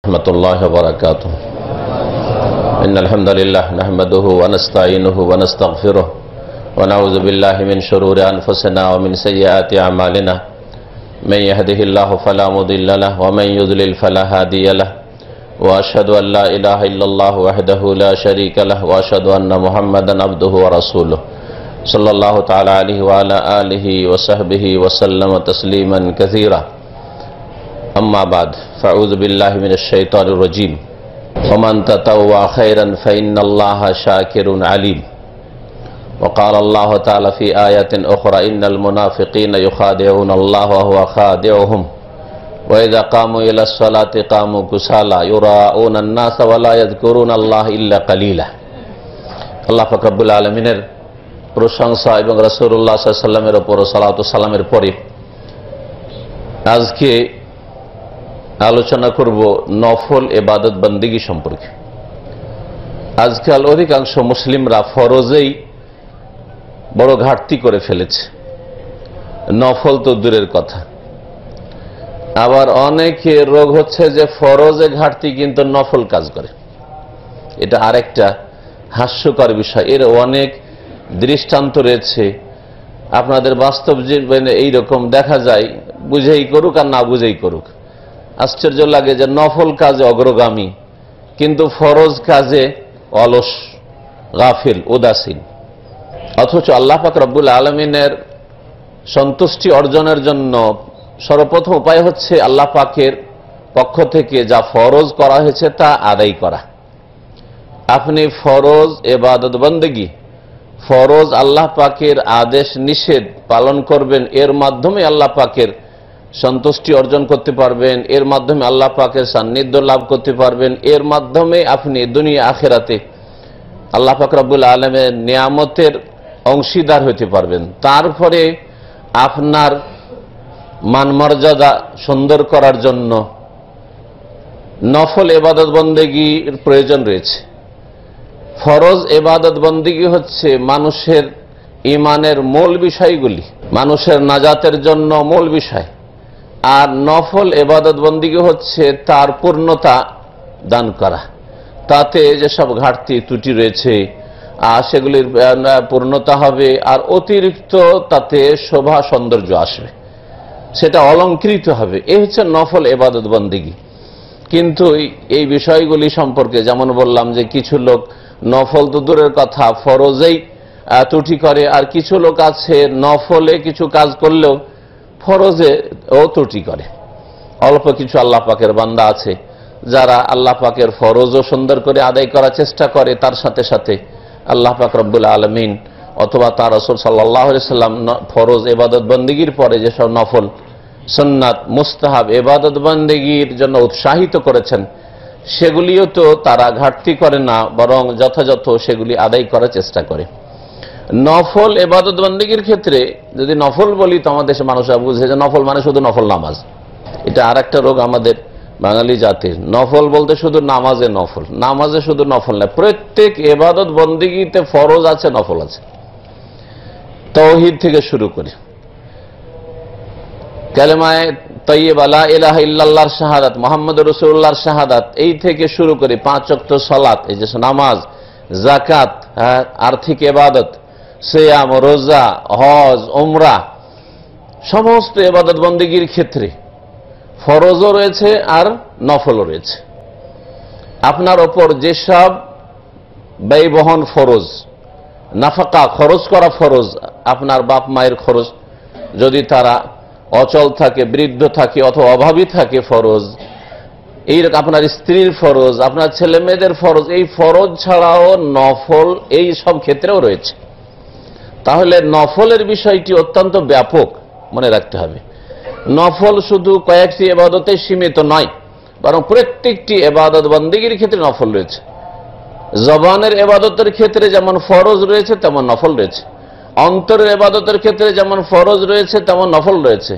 ورحمة الله وبركاته إن الحمد لله نحمده ونستعينه ونستغفره ونعوذ بالله من شرور أنفسنا ومن سيئات أعمالنا من يهده الله فلا مضل له ومن يضلل فلا هادي له وأشهد أن لا إله إلا الله وحده لا شريك له وأشهد أن محمدا عبده ورسوله صلى الله تعالى عليه وعلى آله وصحبه وسلم تسليما كثيرا أما بعد فأعوذ بالله من الشيطان الرجيم ومن تطوع خيرا فإن الله شاكر عليم وقال الله تعالى في آية أخرى إن المنافقين يخادعون الله وهو خادعهم وإذا قاموا إلى الصلاة قاموا كسالى يراءون الناس ولا يذكرون الله إلا قليلا আল্লাহ পাক রব্বুল আলামিনের প্রশংসা এবং রাসূলুল্লাহ সাল্লাল্লাহু আলাইহি ওয়াসাল্লামের উপর সালাত ও সালামের পরে আজকে আলোচনা করব নফল ইবাদত বন্দেগী সম্পর্কে। আজকাল অধিকাংশ মুসলিমরা ফরজেই বড় ঘাটতি করে ফেলেছে, নফল তো দূরের কথা। আবার অনেকে রোগ হচ্ছে যে ফরজে ঘাটতি কিন্তু নফল কাজ করে। এটা আরেকটা হাস্যকর বিষয়। এর অনেক দৃষ্টান্ত রয়েছে আপনাদের বাস্তব জীবনে, এইরকম দেখা যায়, বুঝেই করুক আর না বুঝেই করুক। আশ্চর্য লাগে যে নফল কাজে অগ্রগামী কিন্তু ফরজ কাজে অলস, গাফিল, উদাসীন। অথচ আল্লাহ পাক রব্বুল আলামিনের সন্তুষ্টি অর্জনের জন্য সর্বপ্রথম উপায় হচ্ছে আল্লাহ পাকের পক্ষ থেকে যা ফরজ করা হয়েছে তা আদায় করা। আপনি ফরজ ইবাদত বন্দেগী, ফরজ আল্লাহ পাকের আদেশ নিষেধ পালন করবেন, এর মাধ্যমে আল্লাহ পাকের সন্তুষ্টি অর্জন করতে পারবেন, এর মাধ্যমে আল্লাহ পাকের সান্নিধ্য লাভ করতে পারবেন, এর মাধ্যমে আপনি দুনিয়া আখিরাতে আল্লাহ পাক রব্বুল আলামিনের নিয়ামতের অংশীদার হতে পারবেন। তারপরে আপনার মানমর্যাদা সুন্দর করার জন্য নফল ইবাদত বন্দেগীর প্রয়োজন রয়েছে। ফরজ ইবাদত বন্দেগী হচ্ছে মানুষের ঈমানের মূল বিষয়গুলি, মানুষের নাজাতের জন্য মূল বিষয়। আর নফল ইবাদত বন্দেগী হচ্ছে তার পূর্ণতা দান করা, তাতে যেসব ঘাটতি ত্রুটি রয়েছে সেগুলির পূর্ণতা হবে, আর অতিরিক্ত তাতে শোভা সৌন্দর্য আসবে, সেটা অলংকৃত হবে। এই হচ্ছে নফল ইবাদত বন্দেগী। কিন্তু এই বিষয়গুলি সম্পর্কে যেমন বললাম যে কিছু লোক নফল তো দূরের কথা ফরজেই ত্রুটি করে, আর কিছু লোক আছে নফলে কিছু কাজ করলেও ফরজে ও ত্রুটি করে। অল্প কিছু আল্লাহ পাকের বান্দা আছে যারা আল্লাহ পাকের ফরজও সুন্দর করে আদায় করার চেষ্টা করে, তার সাথে সাথে আল্লাহ পাক রব্বুল আলামিন অথবা তার রাসূল সাল্লাল্লাহু আলাইহি সাল্লাম ফরজ ইবাদত বন্দেগীর পরে যেসব নফল সুন্নাত মুস্তাহাব ইবাদত বন্দেগীর জন্য উৎসাহিত করেছেন, সেগুলিও তো তারা ঘাটতি করে না, বরং যথাযথ সেগুলি আদায় করার চেষ্টা করে। নফল ইবাদত বন্দেগীর ক্ষেত্রে যদি নফল বলি তো আমাদের দেশে মানুষরা বুঝে যে নফল মানে শুধু নফল নামাজ। এটা আর একটা রোগ আমাদের বাঙালি জাতির। নফল বলতে শুধু নামাজে নফল, নামাজে শুধু নফল না, প্রত্যেক ইবাদত বন্দেগীতে ফরজ আছে, নফল আছে। তাওহীদ থেকে শুরু করে কালেমায়ে তাইয়্যিবা লা ইলাহা ইল্লাল্লাহর শাহাদাত, মুহাম্মদুর রাসূলুল্লাহর শাহাদাত, এই থেকে শুরু করে 5 ওয়াক্ত সালাত, এই যে নামাজ, যাকাত, আর্থিক ইবাদত, সিয়াম, রোজা, হজ, উমরা, সমস্ত ইবাদত বন্দেগীর ক্ষেত্রে ফরজও রয়েছে আর নফলও রয়েছে। আপনার ওপর যেসব ব্যয়বহন ফরজ, নাফাকা খরচ করা ফরজ, আপনার বাপ মায়ের খরচ যদি তারা অচল থাকে, বৃদ্ধ থাকে অথবা অভাবী থাকে ফরজ, এই আপনার স্ত্রীর ফরজ, আপনার ছেলে মেয়েদের ফরজ, এই ফরজ ছাড়াও নফল এই সব ক্ষেত্রেও রয়েছে। তাহলে নফলের বিষয়টি অত্যন্ত ব্যাপক, মনে রাখতে হবে। নফল শুধু কয়েকটি ইবাদতে সীমিত নয়, বরং প্রত্যেকটি ইবাদত বন্দেগীর ক্ষেত্রে নফল রয়েছে। জবানের ইবাদতের ক্ষেত্রে যেমন ফরজ রয়েছে তেমন নফল রয়েছে, অন্তরের ইবাদতের ক্ষেত্রে যেমন ফরজ রয়েছে তেমন নফল রয়েছে,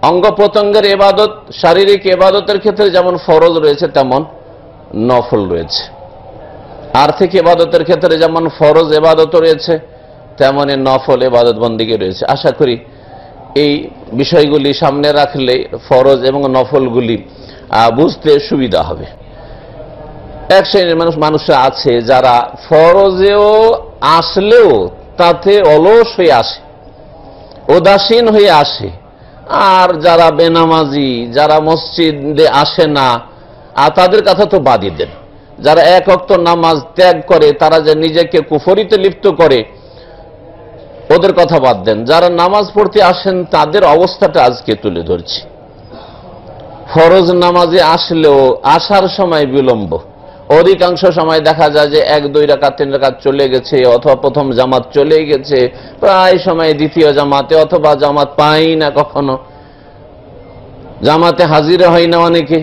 অঙ্গ প্রত্যঙ্গের ইবাদত, শারীরিক ইবাদতের ক্ষেত্রে যেমন ফরজ রয়েছে তেমন নফল রয়েছে, আর্থিক ইবাদতের ক্ষেত্রে যেমন ফরজ ইবাদত রয়েছে তেমনই নফল ইবাদত বন্দেগী রয়েছে। আশা করি এই বিষয়গুলি সামনে রাখলে ফরজ এবং নফলগুলি বুঝতে সুবিধা হবে। এক শ্রেণীর মানুষরা আছে যারা ফরজেও আসলেও তাতে অলস হয়ে আসে, উদাসীন হয়ে আসে। আর যারা বেনামাজি, যারা মসজিদে আসে না, আর তাদের কথা তো বাদই দেন। যারা এক ওয়াক্ত নামাজ ত্যাগ করে, তারা যে নিজেকে কুফরিতে লিপ্ত করে, ওদের কথা বাদ দেন। যারা নামাজ পড়তে আসেন তাদের অবস্থাটা আজকে তুলে ধরছি। ফরজ নামাজে আসলেও আসার সময় বিলম্ব, অধিকাংশ সময় দেখা যায় যে 1-2 রাকাত 3 রাকাত চলে গেছে, অথবা প্রথম জামাত চলে গেছে, প্রায় সময় দ্বিতীয় জামাতে, অথবা জামাত পাই না, কখনো জামাতে হাজির হয় না অনেকে।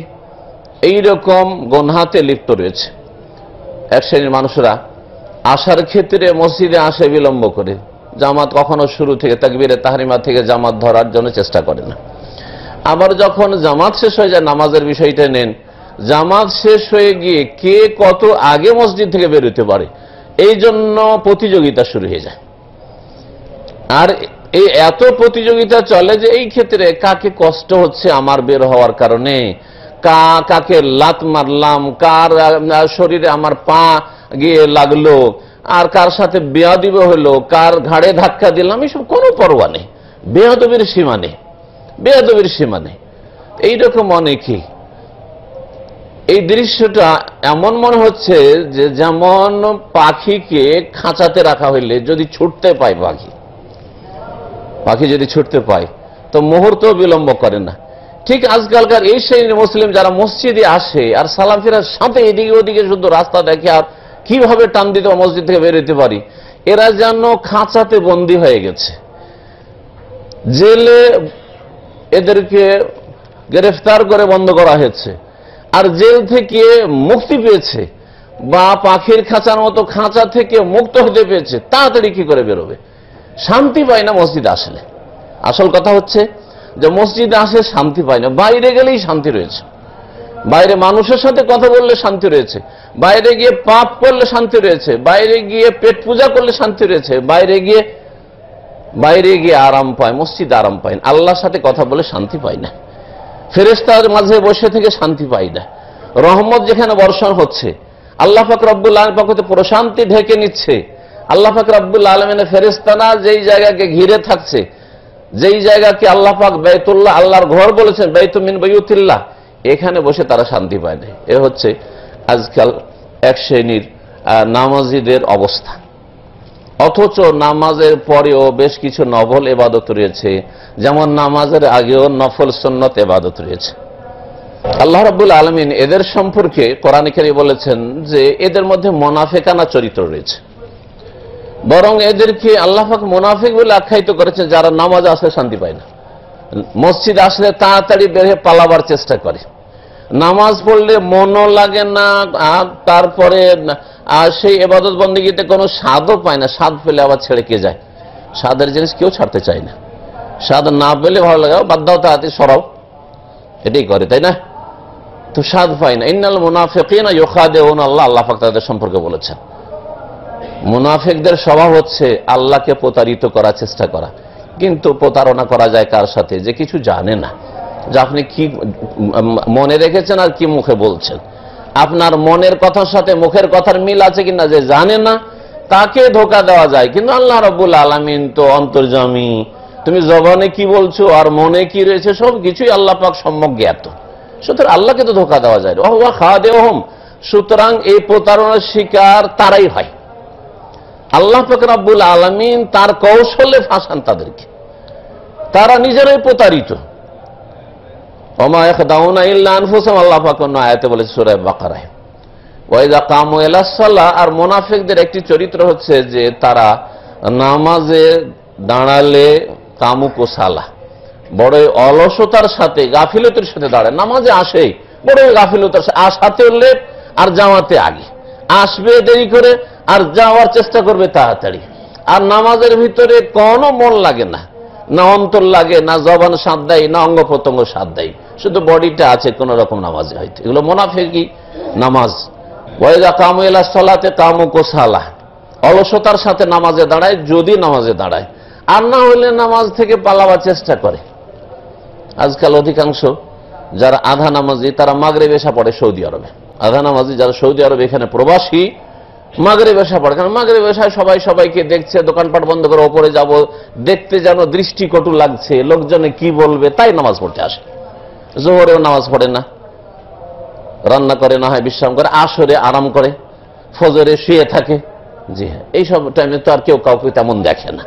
এইরকম গুনহাতে লিপ্ত রয়েছে। এক শ্রেণীর মানুষরা আসার ক্ষেত্রে মসজিদে আসে বিলম্ব করে, জামাত কখনো শুরু থেকে তাকবীরে তাহরিমা থেকে জামাত ধরার জন্য চেষ্টা করে না। আবার যখন জামাত শেষ হয়ে যায়, নামাজের বিষয়টা নেন, জামাত শেষ হয়ে গিয়ে কে কত আগে মসজিদ থেকে বেরোতে পারে এই জন্য প্রতিযোগিতা শুরু হয়ে যায়। আর এই এত প্রতিযোগিতা চলে যে এই ক্ষেত্রে কাকে কষ্ট হচ্ছে আমার বের হওয়ার কারণে, কাকে লাত মারলাম, কার শরীরে আমার পা গিয়ে লাগলো, আর কার সাথে বেয়াদবি হলো, কার ঘাড়ে ধাক্কা দিলাম, এসব কোনো পরোয়া নেই। বেয়াদবির সীমা নেই, বেয়াদবির সীমা নেই। এইরকম অনেকেই। এই দৃশ্যটা এমন মনে হচ্ছে যে যেমন পাখিকে খাঁচাতে রাখা হইলে যদি ছুটতে পায়, পাখি যদি ছুটতে পায় তো মুহূর্ত বিলম্ব করে না। ঠিক আজকালকার এই শ্রেণীর মুসলিম যারা মসজিদে আসে আর সালাম ফেরার সাথে এদিকে ওদিকে শুধু রাস্তা দেখে আর কিভাবে টান দিতে মসজিদ থেকে বেরোতে পারি, এরা যেন খাঁচাতে বন্দী হয়ে গেছে। জেলে এদেরকে গ্রেফতার করে বন্ধ করা হয়েছে, আর জেল থেকে মুক্তি পেয়েছে বা পাখির খাঁচার মতো খাঁচা থেকে মুক্ত হতে পেরেছে, তাড়াতাড়ি কি করে বেরোবে? শান্তি পায় না মসজিদে আসলে। আসল কথা হচ্ছে যে মসজিদে আসে শান্তি পায় না, বাইরে গেলেই শান্তি রয়েছে। বাইরে মানুষের সাথে কথা বললে শান্তি রয়েছে, বাইরে গিয়ে পাপ করলে শান্তি রয়েছে, বাইরে গিয়ে পেট পূজা করলে শান্তি রয়েছে, বাইরে গিয়ে আরাম পায়, মসজিদে আরাম পায় না। আল্লাহর সাথে কথা বলে শান্তি পায় না, ফেরেশতার মাঝে বসে থেকে শান্তি পাই না, রহমত যেখানে বর্ষণ হচ্ছে, আল্লাহ পাক রব্বুল আলামিন পক্ষে প্রশান্তি ঢেকে নিচ্ছে, আল্লাহ পাক রব্বুল আলামিনের ফেরেশতারা যেই জায়গাকে ঘিরে থাকছে, যেই জায়গাকে আল্লাহ পাক বাইতুল্লাহ, আল্লাহর ঘর বলেছেন, বাইতুম মিন বায়ুতিল্লাহ, এখানে বসে তারা শান্তি পায় না। এ হচ্ছে আজকাল এক শ্রেণীর নামাজিদের অবস্থা। অথচ নামাজের পরেও বেশ কিছু নফল ইবাদত রয়েছে, যেমন নামাজের আগেও নফল সুন্নত ইবাদত রয়েছে। আল্লাহ রাব্বুল আলামিন এদের সম্পর্কে কোরআনে কারীমে বলেছেন যে এদের মধ্যে মুনাফিকানা চরিত্র রয়েছে। বরং এদেরকে আল্লাহ পাক মুনাফিক বলে আখ্যায়িত করেছেন, যারা নামাজ আসলে শান্তি পায় না, মসজিদ আসলে তাড়াতাড়ি বের হয়ে পালাবার চেষ্টা করে, নামাজ পড়লে মনও লাগে না, তারপরে সেই ইবাদত বন্দেগীতে কোনো স্বাদও পায় না, স্বাদ পেলে আবার ছেড়ে কে যায়। স্বাদের জিনিস কেউ ছাড়তে চায় না, স্বাদ না পেলে ভালো লাগে, বাধ্য হতে হাতে সরাও, এটাই করে, তাই না? তো স্বাদ পায় না। ইন্নাল মুনাফিকিনা ইউখাদিউনা আল্লাহ, আল্লাহ পাক তাদের সম্পর্কে বলেছেন, মুনাফিকদের স্বভাব হচ্ছে আল্লাহকে প্রতারিত করার চেষ্টা করা। কিন্তু প্রতারণা করা যায় কার সাথে? যে কিছু জানে না, যে আপনি কি মনে রেখেছেন আর কি মুখে বলছেন, আপনার মনের কথার সাথে মুখের কথার মিল আছে কিনা যে জানে না, তাকে ধোঁকা দেওয়া যায়। কিন্তু আল্লাহ রাব্বুল আলামিন তো অন্তর্যামী, তুমি জবানে কি বলছো আর মনে কি রয়েছে সব কিছুই আল্লাহ পাক সম্যক জ্ঞাত, সুতরাং আল্লাহকে তো ধোঁকা দেওয়া যায়। ওয়া খাদিউহুম, সুতরাং এই প্রতারণার শিকার তারাই হয়। আল্লাহ পাক রব্বুল আলামিন তার কৌশলে ফাঁসান তাদেরকে, তারা নিজেরাই প্রতারিত। ওমা ইয়াখদাউনা ইল্লা আনফুসাহুম, আল্লাহ পাক অন্য আয়াতে বলেছে সূরা বাকারায়, ওয়া ইযা কামু ইলাস সালাহ। আর মুনাফিকদের একটি চরিত্র হচ্ছে যে তারা নামাজে দাঁড়ালে কামু কুসালা, বড়ই অলসতার সাথে গাফিলতির সাথে দাঁড়ায়। নামাজে আসে বড়ই গাফিলতার সাথে লেট, আর জামাতে আগে আসবে দেরি করে, আর যাওয়ার চেষ্টা করবে তাড়াতাড়ি। আর নামাজের ভিতরে কোনো মন লাগে না, না অন্তর লাগে, না জবান সাথ দেয়, না অঙ্গ প্রত্যঙ্গ সাথ দেয়, শুধু বডিটা আছে কোন রকম নামাজে হয়তো। এগুলো মুনাফিকি নামাজ। ওয়াইদা কামু ইলা সালাতে কামু কুসালা, অলসতার সাথে নামাজে দাঁড়ায়, যদি নামাজে দাঁড়ায়, আর না হলে নামাজ থেকে পালাবার চেষ্টা করে। আজকাল অধিকাংশ যারা আধা নামাজি তারা মাগরিব এশা পড়ে সৌদি আরবে। আধা নামাজি যারা সৌদি আরবে এখানে প্রবাসী, মাগরিব এশা পড়ে। কারণ মাগরিব এশায় সবাই সবাইকে দেখছে, দোকানপাট বন্ধ করে ওপরে যাব, দেখতে যেন দৃষ্টিকটু লাগছে, লোকজনে কি বলবে, তাই নামাজ পড়তে আসে। জোহরেও নামাজ পড়ে না, রান্না করে, না হয় বিশ্রাম করে, আসরে আরাম করে, ফজরে শুয়ে থাকে। জি হ্যাঁ, এইসব টাইমে তো আর কেউ কাউকে তেমন দেখে না,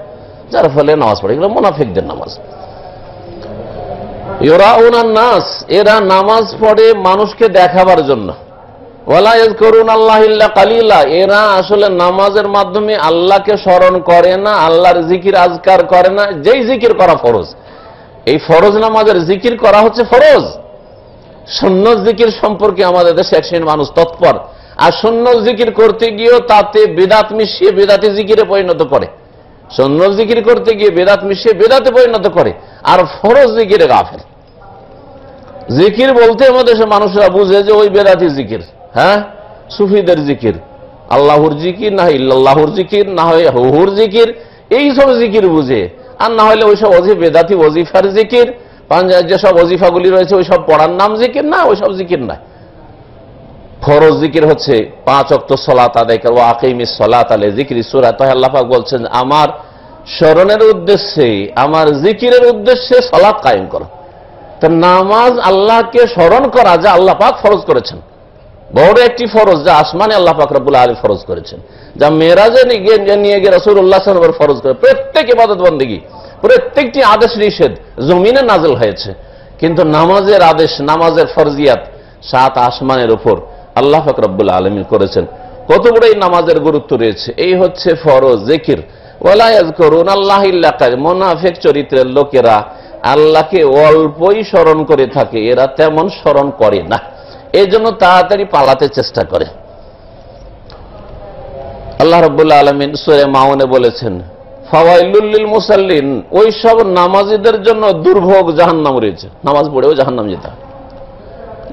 যার ফলে নামাজ পড়ে। এগুলো মুনাফিকদের নামাজ। ইউরাউনান নাস, এরা নামাজ পড়ে মানুষকে দেখাবার জন্য। ওয়ালা ইয়াযকুরুন আল্লাহ ইল্লা কালিলা, এরা আসলে নামাজের মাধ্যমে আল্লাহকে স্মরণ করে না, আল্লাহর জিকির আজকার করে না। যেই জিকির করা ফরজ, এই ফরজ নামাজের জিকির করা হচ্ছে ফরজ। সুন্নত জিকির সম্পর্কে আমাদের দেশে এক শ্রেণীর মানুষ তৎপর, আর সুন্নত জিকির করতে গিয়েও তাতে বেদাত মিশিয়ে বেদাতি জিকিরে পরিণত করে। সুন্নত জিকির করতে গিয়ে বেদাত মিশিয়ে বেদাতে পরিণত করে, আর ফরজ জিকিরে গাফেল। জিকির বলতে আমাদের দেশের মানুষরা বুঝে যে ওই বেদাতি জিকির, হ্যাঁ, সুফিদের জিকির, আল্লাহর জিকির, না হয় ইল্লাল্লাহর জিকির, না হয় হুহুর জিকির, এই সব জিকির বুঝে। আর না হলে ওইসব বেদাতি ওজিফার জিকির, যেসব ওজিফাগুলি রয়েছে ওইসব পড়ার নাম জিকির না, ওইসব জিকির না। ফরজ জিকির হচ্ছে 5 ওয়াক্ত সালাত আদায় করা। ওয়া আকিমিস সালাত আলা যিকরি, সূরা তাহে আল্লাহ পাক বলছেন, আমার স্মরণের উদ্দেশ্যে, আমার জিকিরের উদ্দেশ্যে সালাত কায়েম করো। তো নামাজ আল্লাহকে স্মরণ করা, যা আল্লাহ পাক ফরজ করেছেন, বড় একটি ফরজ, যা আসমানে আল্লাহ পাক রব্বুল আলামিন ফরজ করেছেন, যা মেরাজে নিয়ে গিয়ে রাসূলুল্লাহ সাল্লাল্লাহু আলাইহি ওয়াসাল্লাম ফরজ করে। প্রত্যেক ইবাদত বন্দেগী, প্রত্যেকটি আদেশ নিষেধ জমিনে নাযিল হয়েছে, কিন্তু নামাজের আদেশ, নামাজের ফরজিয়াত 7 আসমানের উপর আল্লাহ পাক রব্বুল আলামিন করেছেন। কত বড় এই নামাজের গুরুত্ব রয়েছে। এই হচ্ছে ফরজ জিকির। ওয়ালা ইয়াযকুরুন আল্লাহ ইল্লা কালিলা, মুনাফিক চরিত্রের লোকেরা আল্লাহকে অল্পই স্মরণ করে থাকে, এরা তেমন স্মরণ করে না, এই জন্য তাড়াতাড়ি পালাতে চেষ্টা করে। আল্লাহ রাব্বুল আলামিন সূরা মাউনে বলেছেন, ফাওয়াইলুল লিল মুসাল্লিন, ওই সব নামাজীদের জন্য দুর্ভোগ, জাহান্নাম রয়েছে। নামাজ পড়েও জাহান্নাম যেতে হয়।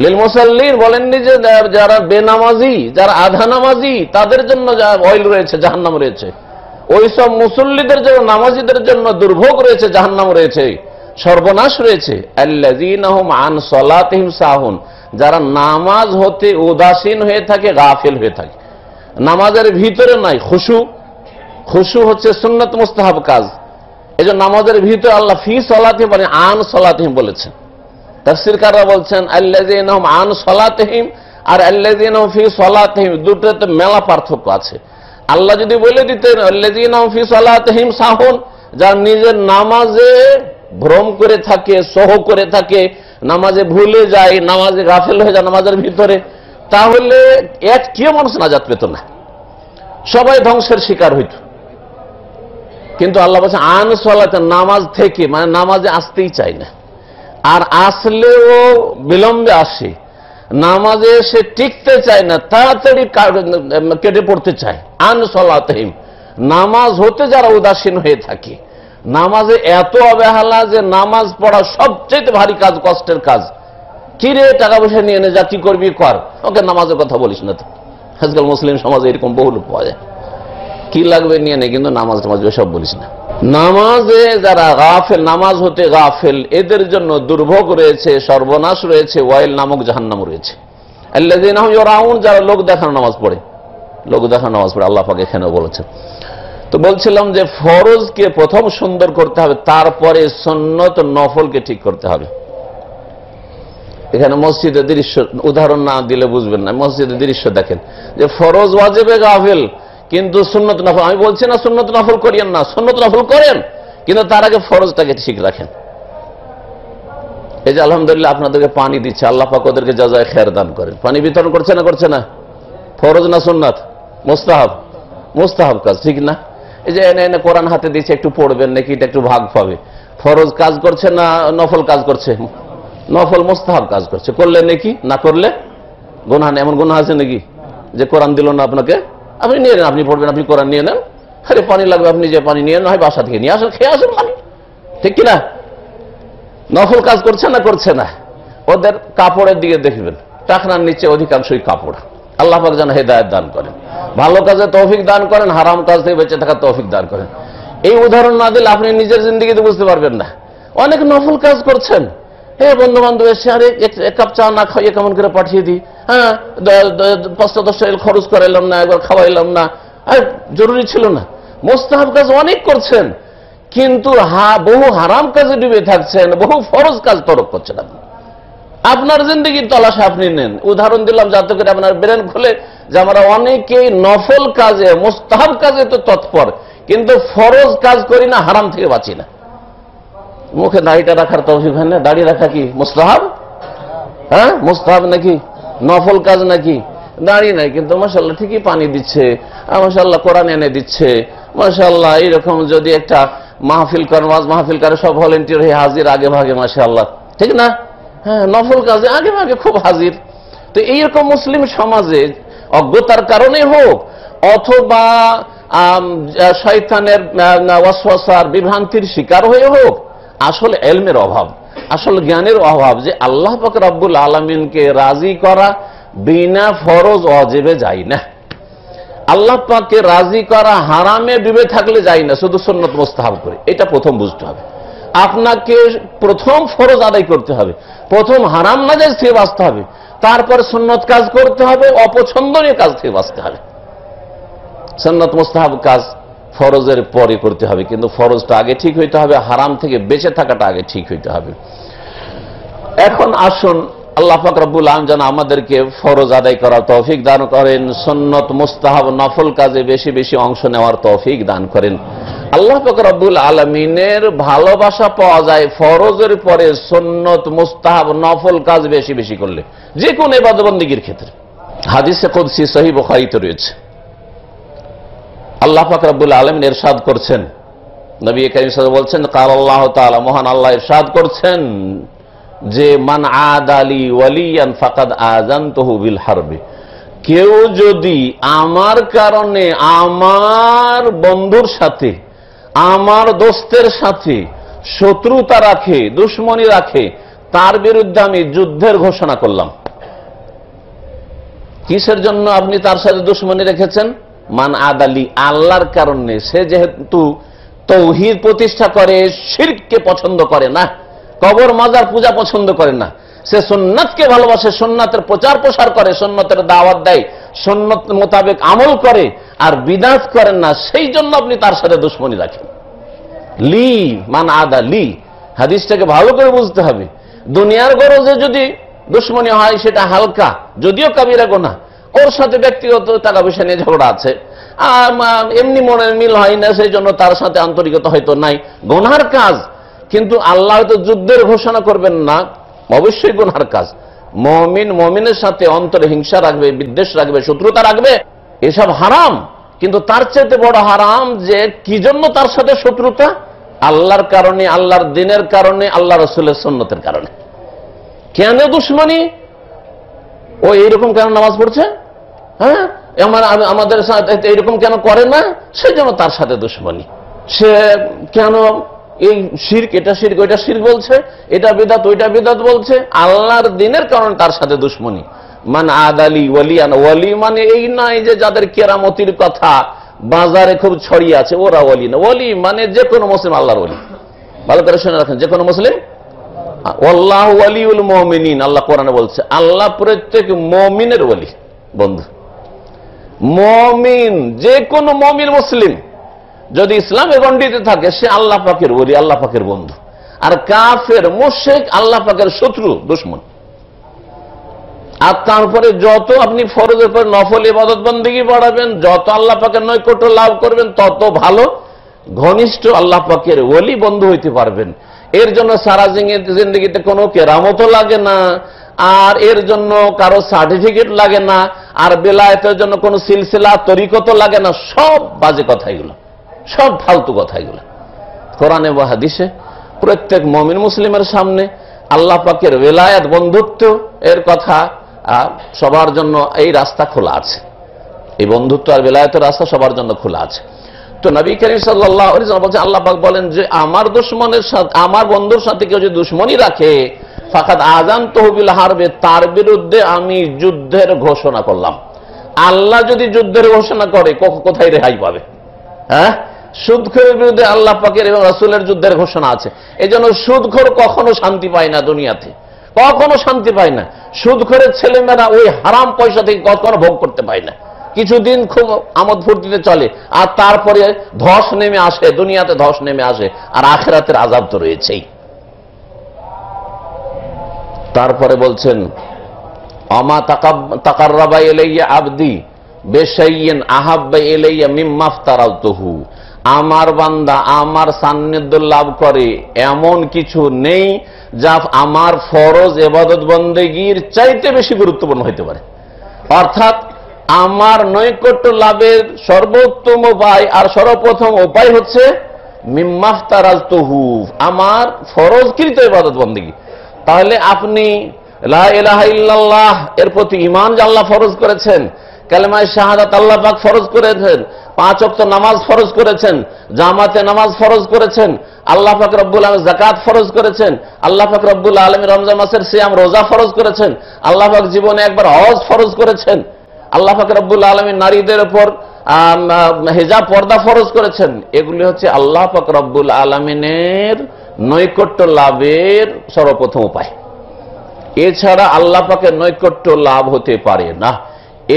লিল মুসাল্লিন বলেননি যে যারা বেনামাজি, যারা আধা নামাজি, তাদের জন্য ওয়াইল রয়েছে, জাহান্নাম রয়েছে। ওই সব মুসল্লিদের জন্য, নামাজীদের জন্য দুর্ভোগ রয়েছে, জাহান্নাম রয়েছে, সর্বনাশ রয়েছে। আল্লাযীনা হুম আন সালাতিহিম সাহুন, যারা নামাজ হতে উদাসীন হয়ে থাকে, গাফিল হয়ে থাকে। নামাজের ভিতরে নাই খুশু। খুশু হচ্ছে সুন্নাত মুস্তাহাব কাজ। এই যে নামাজের ভিতরে আল্লাহ ফি সালাতিহিম মানে আন সালাতিহিম বলেছেন। তাফসীরকাররা বলছেন আল্লাযীনা হুম আন সালাতিহিম আর আল্লাযীনা হুম ফি সালাতিহিম, দুটোতে মেলা পার্থক্য আছে। আল্লাহ যদি বলে দিতেন আল্লাযীনা হুম ফি সালাতিহিম সাহুন, যারা নিজের নামাজে ভ্রম করে থাকে, সহ করে থাকে, নামাজে ভুলে যায়, নামাজে গাফেল হয়ে যায় নামাজের ভিতরে, তাহলে এক কেউ মানুষ নাজাত পেত না, সবাই ধ্বংসের শিকার হইত। কিন্তু আল্লাহ বলছে আন সালাত, নামাজ থেকে, মানে নামাজে আসতেই চায় না, আর আসলেও বিলম্বে আসে, নামাজে সে টিকতে চায় না, তাড়াতাড়ি কেটে পড়তে চায়। আন সালাতহিম, নামাজ হতে যারা উদাসীন হয়ে থাকে, নামাজে এত অবহেলা যে নামাজ পড়া সবচেয়ে ভারী কাজ, কষ্টের কাজ। কি রে, টাকা পয়সা নিয়ে নে, যা কি করবি কর, ওকে নামাজের কথা বলিস না। তো আজকাল মুসলিম সমাজে এরকম বহু লোক পাওয়া যায়, কি লাগবে নিয়ে নে, কিন্তু নামাজ টামাজ সব বলিস না। নামাজে যারা গাফেল, নামাজ হতে গাফেল, এদের জন্য দুর্ভোগ রয়েছে, সর্বনাশ রয়েছে, ওয়াইল নামক জাহান্নাম রয়েছে। আল্লাযীনা হুম ইউরাউন, যারা লোক দেখানো নামাজ পড়ে, লোক দেখানো নামাজ পড়ে, আল্লাহ পাক এখানেও বলেছেন। তো বলছিলাম যে ফরজকে প্রথম সুন্দর করতে হবে, তারপরে সুন্নত নফলকে ঠিক করতে হবে। এখানে মসজিদের দৃশ্য উদাহরণ না দিলে বুঝবেন না। মসজিদের দৃশ্য দেখেন যে ফরজ ওয়াজিবে গাফেল, কিন্তু সুন্নত নফল, আমি বলছি না সুন্নত নফল করিয়েন না, সুন্নত নফল করেন, কিন্তু তার আগে ফরজটাকে ঠিক রাখেন। এই যে আলহামদুলিল্লাহ আপনাদেরকে পানি দিচ্ছে, আল্লাহ পাক ওদেরকে জাযায়ে খের দান করেন। পানি বিতরণ করছে না, করছে না? ফরজ না সুন্নাত? মুস্তাহাব, মুস্তাহাব কাজ, ঠিক না? এই যে এনে এনে কোরআন হাতে দিচ্ছে, একটু পড়বেন নাকি, এটা একটু ভাগ পাবে। ফরজ কাজ করছে না নফল কাজ করছে? নফল মুস্তাহাব কাজ করছে, করলে নাকি, না করলে গুনাহ। এমন গুনাহ আছে নাকি যে কোরআন দিল না আপনাকে, আপনি নিয়ে নেন, আপনি পড়বেন, আপনি কোরআন নিয়ে নেন। আরে পানি লাগবে, আপনি যে পানি নিয়ে নেন, হয় বাসা থেকে নিয়ে আসেন, খেয়ে আসেন পানি, ঠিক কিনা? নফল কাজ করছে না, করছে না? ওদের কাপড়ের দিকে দেখবেন, টাকনার নিচে অধিকাংশই কাপড়। আল্লাহ পাক যেন হেদায়েত দান করেন, ভালো কাজে তৌফিক দান করেন, হারাম কাজ থেকে বেঁচে থাকার তৌফিক দান করেন। এই উদাহরণ না দিলে আপনি নিজের জিন্দেগিতে বুঝতে পারবেন না। অনেক নফল কাজ করছেন, হে বন্ধু বান্ধব এসে আরে এক কাপ চা না খাইয়ে কেমন করে পাঠিয়ে দিই, হ্যাঁ ৫-১০ টাকা খরচ করাইলাম না, একবার খাওয়াইলাম না, আর জরুরি ছিল না। মোস্তাহাব কাজ অনেক করছেন, কিন্তু বহু হারাম কাজে ডুবে থাকছেন, বহু ফরজ কাজ তরক করছেন। আপনি আপনার জিন্দগির তলাশে আপনি নেন। উদাহরণ দিলাম যাতে করে আপনার ব্রেন খুলে যে আমরা অনেকেই নফল কাজে মোস্তাহাব কাজে তো তৎপর, কিন্তু ফরজ কাজ করি না, হারাম থেকে বাঁচি না। মুখে দাড়িটা রাখার তৌফিক হয় না। দাড়ি রাখা কি মোস্তাহাব? হ্যাঁ মোস্তাহাব নাকি নফল কাজ নাকি? দাড়ি নাই কিন্তু মাশাআল্লাহ ঠিকই পানি দিচ্ছে, মাশাআল্লাহ কোরআন এনে দিচ্ছে, মাশাআল্লাহ এইরকম যদি একটা মাহফিল করেন, ওয়াজ মাহফিল করে সব ভলেন্টিয়ার হয়ে হাজির আগে ভাগে, মাশাআল্লাহ, ঠিক না? হ্যাঁ নফল কাজে আগে ভাগে খুব হাজির। তো এইরকম মুসলিম সমাজে অজ্ঞতার কারণে হোক অথবা শয়তানের ওয়াসওয়াসার বিভ্রান্তির শিকার হয়ে হোক, আসলে ইলমের অভাব, আসলে জ্ঞানের অভাব, যে আল্লাহ পাক রব্বুল আলামিনকে রাজি করা বিনা ফরজ ওয়াজিবে যায় না। আল্লাহ পাককে রাজি করা হারামে ডুবে থাকলে যায় না, শুধু সুন্নত মুস্তাহাব করে। এটা প্রথম বুঝতে হবে। আপনাকে প্রথম ফরজ আদায় করতে হবে, প্রথম হারাম নাজায়েজ থেকে বাঁচতে হবে, তারপর সুন্নত কাজ করতে হবে, অপছন্দনীয় কাজ থেকে বাঁচতে হবে। সুন্নত মুস্তাহাব কাজ ফরজের পরে করতে হবে, কিন্তু ফরজটা আগে ঠিক হইতে হবে, হারাম থেকে বেঁচে থাকাটা আগে ঠিক হইতে হবে। এখন আসুন আল্লাহ পাক রব্বুল আলামিন যেন আমাদেরকে ফরজ আদায় করার তৌফিক দান করেন, সুন্নত মুস্তাহাব নফল কাজে বেশি বেশি অংশ নেওয়ার তৌফিক দান করেন। আল্লাহ পাক রব্বুল আলামিনের ভালোবাসা পাওয়া যায় ফরজের পরে সুন্নত মুস্তাহাব নফল কাজ বেশি বেশি করলে, যে কোনো ইবাদত বন্দেগীর ক্ষেত্রে। হাদিসে কুদসি সহিহ বুখারীতে রয়েছে, আল্লাহ পাক রব্বুল আলামিন ইরশাদ করছেন, নবী কারীম সাল্লাল্লাহু আলাইহি ওয়াসাল্লাম বলছেন, কাল আল্লাহ তাআলা, মহান আল্লাহ ইরশাদ করছেন যে মান আদালি ওয়ালিয়ান ফাকাদ আযানতুহু বিল হারবি, কেউ যদি আমার কারণে আমার বন্ধুর সাথে, আমার দোস্তের সাথে শত্রুতা রাখে, দুশমনী রাখে, তার বিরুদ্ধে আমি যুদ্ধের ঘোষণা করলাম। কিসের জন্য আপনি তার সাথে দুশমনী রেখেছেন? মান আদালি, আল্লাহর কারণে। সে যেহেতু তাওহীদ প্রতিষ্ঠা করে, শিরককে পছন্দ করে না, কবর মাজার পূজা পছন্দ করে না, সে সুন্নাতকে ভালোবাসে, সুন্নাতের প্রচার প্রসার করে, সুন্নাতের দাওয়াত দেয়, সুন্নাত মোতাবেক আমল করে, আর বিদআত করেন না, সেই জন্য আপনি তার সাথে দুশমনী রাখেন। লি মান আদা লি, হাদিসটাকে ভালো করে বুঝতে হবে। দুনিয়ার গরজে যদি দুশমনী হয় সেটা হালকা, যদিও কাবিরা গুনাহ, ওর সাথে ব্যক্তিগত টাকা পয়সা নিয়ে ঝগড়া আছে, এমনি মনের মিল হয় না, সেই জন্য তার সাথে আন্তরিকতা হয়তো নাই, গুনাহর কাজ। কিন্তু আল্লাহ হয়তো যুদ্ধের ঘোষণা করবেন না, অবশ্যই গুনাহর কাজ। মুমিন মুমিনের সাথে অন্তরে হিংসা রাখবে, বিদ্বেষ রাখবে, শত্রুতা রাখবে, এসব হারাম। কিন্তু তার চাইতে বড় হারাম যে কি জন্য তার সাথে শত্রুতা? আল্লাহর কারণে, আল্লাহর দ্বীনের কারণে, আল্লাহ রাসূলের সুন্নতের কারণে। কেন দুশমনী? ও এইরকম কেন নামাজ পড়ছে, হ্যাঁ আমাদের সাথে এইরকম কেন করে না, সেই জন্য তার সাথে দুশমনী। সে কেন এই শিরক, এটা শিরক, ওইটা শিরক বলছে, এটা বিদআত, ওইটা বিদআত বলছে, আল্লাহর দ্বীনের কারণে তার সাথে দুশমনী। মান আদালি ওয়ালিয়ান, ওয়ালি মানে এই নয় যে যাদের কেরামতির কথা বাজারে খুব ছড়িয়ে আছে ওরা ওয়ালি না। ওয়ালি মানে যে কোনো মুসলিম আল্লাহর ওয়ালি। ভালো করে শুনে রাখেন, যে কোনো মুসলিম। আল্লাহু ওয়ালিউল মুমিনিন, আল্লাহ কোরআনে বলছে, আল্লাহ প্রত্যেক মুমিনের ওয়ালি, বন্ধু। মুমিন, যে কোনো মুমিন মুসলিম যদি ইসলামে গণ্ডিত থাকে, সে আল্লাহ পাকের ওলি, আল্লাহ পাকের বন্ধু। আর কাফের মুশরিক আল্লাহ পাকের শত্রু, দুশমন। আর তারপরে যত আপনি ফরজের পর নফল ইবাদত বন্দেগী বাড়াবেন, যত আল্লাহ পাকের নৈকট্য লাভ করবেন, তত ভালো ঘনিষ্ঠ আল্লাহ পাকের ওলি বন্ধু হইতে পারবেন। এর জন্য সারা জিন্দগিতে কোনো কেরামতও লাগে না, আর এর জন্য কারো সার্টিফিকেট লাগে না, আর বেলায়েতের জন্য কোনো সিলসিলা তরিকত লাগে না। সব বাজে কথা এগুলো, সব ফালতু কথা এগুলো। কোরআনে বা হাদিসে প্রত্যেক মুমিন মুসলিমের সামনে আল্লাহ পাকের বেলায়েত, বন্ধুত্ব এর কথা সবার জন্য এই রাস্তা খোলা আছে। এই বন্ধুত্ব আর বেলায়েতের রাস্তা সবার জন্য খোলা আছে। তো নবী করিম সাল্লাল্লাহু আলাইহি ওয়াসাল্লাম বলেন, আল্লাহ পাক বলেন যে আমার দুশমনের সাথে, আমার বন্ধুর সাথে কেউ যদি দুশমনী রাখে, ফাকাদ আযানতুহু বিল হারবে, তার বিরুদ্ধে আমি যুদ্ধের ঘোষণা করলাম। আল্লাহ যদি যুদ্ধের ঘোষণা করে, কোথায় রেহাই পাবে? হ্যাঁ, সুদখোরের বিরুদ্ধে আল্লাহ পাকের এবং রাসূলের যুদ্ধের ঘোষণা আছে। এজন্য সুদখোর কখনো শান্তি পায় না, দুনিয়াতে কখনো শান্তি পায় না। সুদখোরের ছেলেমেয়েরা ওই হারাম পয়সা থেকে কখনো ভোগ করতে পায় না। কিছুদিন খুব আমোদ ফুর্তিতে চলে, আর তারপরে ধস নেমে আসে, দুনিয়াতে ধস নেমে আসে, আর আখিরাতের আযাব তো রয়েছেই। তারপরে বলছেন আমা তাকাররাবা ইলাইয়া আবদি বিশাইইন আহাব্বা ইলাইয়া মিম্মা আফতারাতুহু, আমার বান্দা আমার সান্নিধ্য লাভ করে এমন কিছু নেই যা আমার ফরজ ইবাদত বন্দেগীর চাইতে বেশি গুরুত্বপূর্ণ হতে পারে। অর্থাৎ আমার নৈকট্য লাভের সর্বোত্তম উপায় আর সর্বপ্রথম উপায় হচ্ছে মিম্মা আফতারাতুহু, আমার ফরজকৃত ইবাদত বন্দেগী। তাহলে আপনি লা ইলাহা ইল্লাল্লাহ এর প্রতি ঈমান যে আল্লাহ ফরজ করেছেন, কালেমায়ে শাহাদাত আল্লাহ পাক ফরজ করেছেন, 5 ওয়াক্ত নামাজ ফরজ করেছেন, জামাতে নামাজ ফরজ করেছেন, আল্লাহ পাক রব্বুল আলামিন যাকাত ফরজ করেছেন, আল্লাহ পাক রব্বুল আলামিন রমজান মাসের সিয়াম রোজা ফরজ করেছেন, আল্লাহ পাক জীবনে একবার হজ ফরজ করেছেন, আল্লাহ পাক রব্বুল আলামিন নারীদের উপর হিজাব পর্দা ফরজ করেছেন। এগুলি হচ্ছে আল্লাহ পাক রব্বুল আলামিনের নৈকট্য লাভের সর্বপ্রথম উপায়। এছাড়া আল্লাহ পাকের নৈকট্য লাভ হতে পারে না,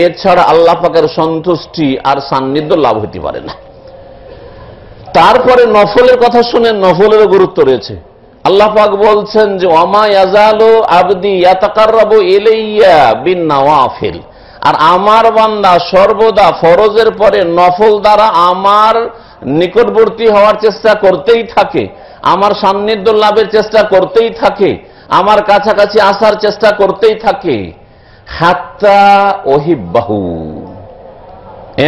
এছাড়া আল্লাহ পাকের সন্তুষ্টি আর সান্নিধ্য লাভ হতে পারে না। তারপরে নফলের কথা শুনেন, নফলেরও গুরুত্ব রয়েছে। আল্লাহ পাক বলছেন যে ওয়ামা ইয়াজালু আবদি ইয়াতাকাররাবু ইলাইয়া বিন-নওয়াফিল, আর আমার বান্দা সর্বদা ফরজের পরে নফল দ্বারা আমার নিকটবর্তী হওয়ার চেষ্টা করতেই থাকে, আমার সান্নিধ্য লাভের চেষ্টা করতেই থাকে, আমার কাছাকাছি আসার চেষ্টা করতেই থাকে। হাত্তা ওহিব্বাহু,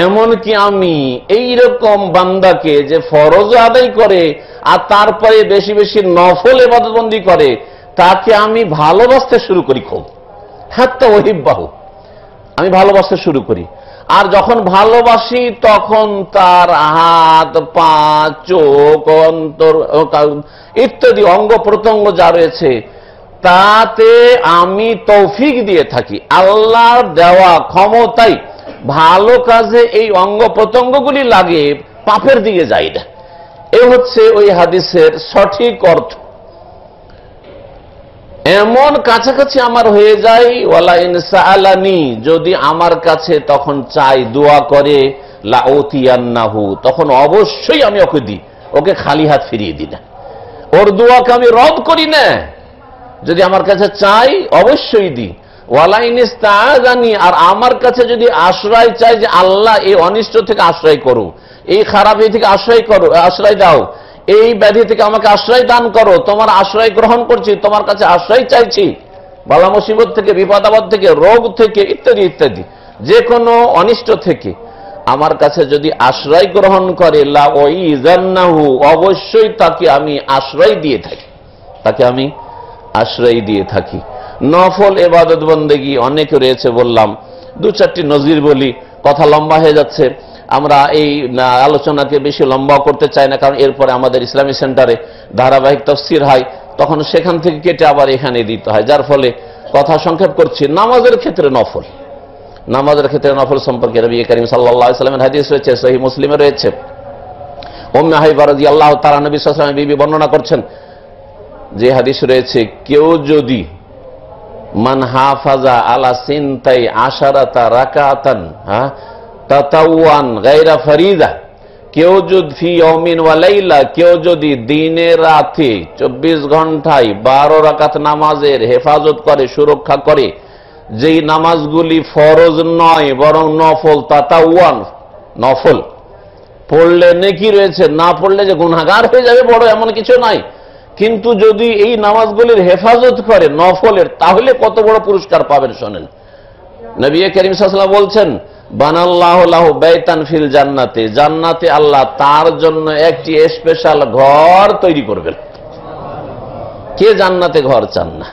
এমনকি আমি এইরকম বান্দাকে যে ফরজ আদায় করে আর তারপরে বেশি বেশি নফল ইবাদতবন্দি করে, তাকে আমি ভালোবাসতে শুরু করি। খুব হাত্তা ওহিব্বাহু, আমি ভালোবাসতে শুরু করি। আর যখন ভালোবাসি তখন তার হাত, পা, চোখ, অন্তর ইত্যাদি অঙ্গ প্রত্যঙ্গ যা রয়েছে তাতে আমি তৌফিক দিয়ে থাকি। আল্লাহর দেওয়া ক্ষমতাই ভালো কাজে এই অঙ্গ প্রত্যঙ্গগুলি লাগে, পাপের দিকে যায় না। এ হচ্ছে ওই হাদিসের সঠিক অর্থ। এমন কাছাকাছি আমার হয়ে যায়, ওয়ালা ইন সাআলানি, যদি আমার কাছে তখন চাই, দোয়া করে, লা উতিয়ান্নাহু, তখন অবশ্যই আমি ওকে দিই, ওকে খালি হাত ফিরিয়ে দিই না, ওর দোয়াকে আমি রদ করি না। যদি আমার কাছে চাই অবশ্যই দিই। ওয়ালা ইন ইস্তাআযানি, আর আমার কাছে যদি আশ্রয় চাই যে আল্লাহ এই অনিষ্ট থেকে আশ্রয় করো, এই খারাপ থেকে আশ্রয় দাও, এই ব্যাধি থেকে আমাকে আশ্রয় দান করো, তোমার আশ্রয় গ্রহণ করছি, তোমার কাছে আশ্রয় চাইছি, বালা মুসিবত থেকে, বিপদ আপদ থেকে, রোগ থেকে, ইত্যাদি ইত্যাদি, যে কোনো অনিষ্ট থেকে আমার কাছে যদি আশ্রয় গ্রহণ করে, লা উইযান্নাহু, অবশ্যই তাকে আমি আশ্রয় দিয়ে থাকি, তাকে আমি আশ্রয় দিয়ে থাকি। নফল ইবাদত বন্দেগী অনেক রয়েছে, বললাম 2-4টি নজির বলি, কথা লম্বা হয়ে যাচ্ছে। আমরা এই আলোচনাকে বেশি লম্বা করতে চাই না, কারণ এরপরে আমাদের ইসলামী সেন্টারে ধারাবাহিক তাফসীর হয়, তখন সেখান থেকে কেটে আবার এখানে দিতে হয়, যার ফলে কথা সংক্ষেপ করছি। নামাজের ক্ষেত্রে নফল, নামাজের ক্ষেত্রে নফল সম্পর্কে নবী করিম সাল্লাল্লাহু আলাইহি ওয়াসাল্লামের হাদিস রয়েছে, সহিহ মুসলিমে রয়েছে। উম্মে হাবিবা রাদিয়াল্লাহু তাআলা নবী সাল্লাল্লাহু আলাইহি ওয়াসাল্লামের বিবি বর্ণনা করছেন, যে হাদিস রয়েছে, কেউ যদি মান হাফাজা আলা সিনতাই আশারাতা রাকাতান তাতাওয়ান গায়রা ফরিদা, কেউ যদি ফি ইয়াউমিন ওয়া লাইলা, কেউ যদি দিনে রাতে 24 ঘন্টায় 12 রাকাত নামাজের হেফাজত করে, সুরক্ষা করে, যেই নামাজগুলি ফরজ নয় বরং নফল, তাতাওয়ান নফল, পড়লে নেকি রয়েছে, না পড়লে যে গুনাহগার হয়ে যাবে বড় এমন কিছু নাই, কিন্তু যদি এই নামাজগুলির হেফাজত করে নফলের, তাহলে কত বড় পুরস্কার পাবেন শোনেন। নবী করিম সাল্লাল্লাহু আলাইহি ওয়াসাল্লাম বলছেন, বানাল্লাহু লাহু বাইতান ফিল জান্নাতে, জান্নাতে আল্লাহ তার জন্য একটি স্পেশাল ঘর তৈরি করবেন। কে জান্নাতে ঘর চান না?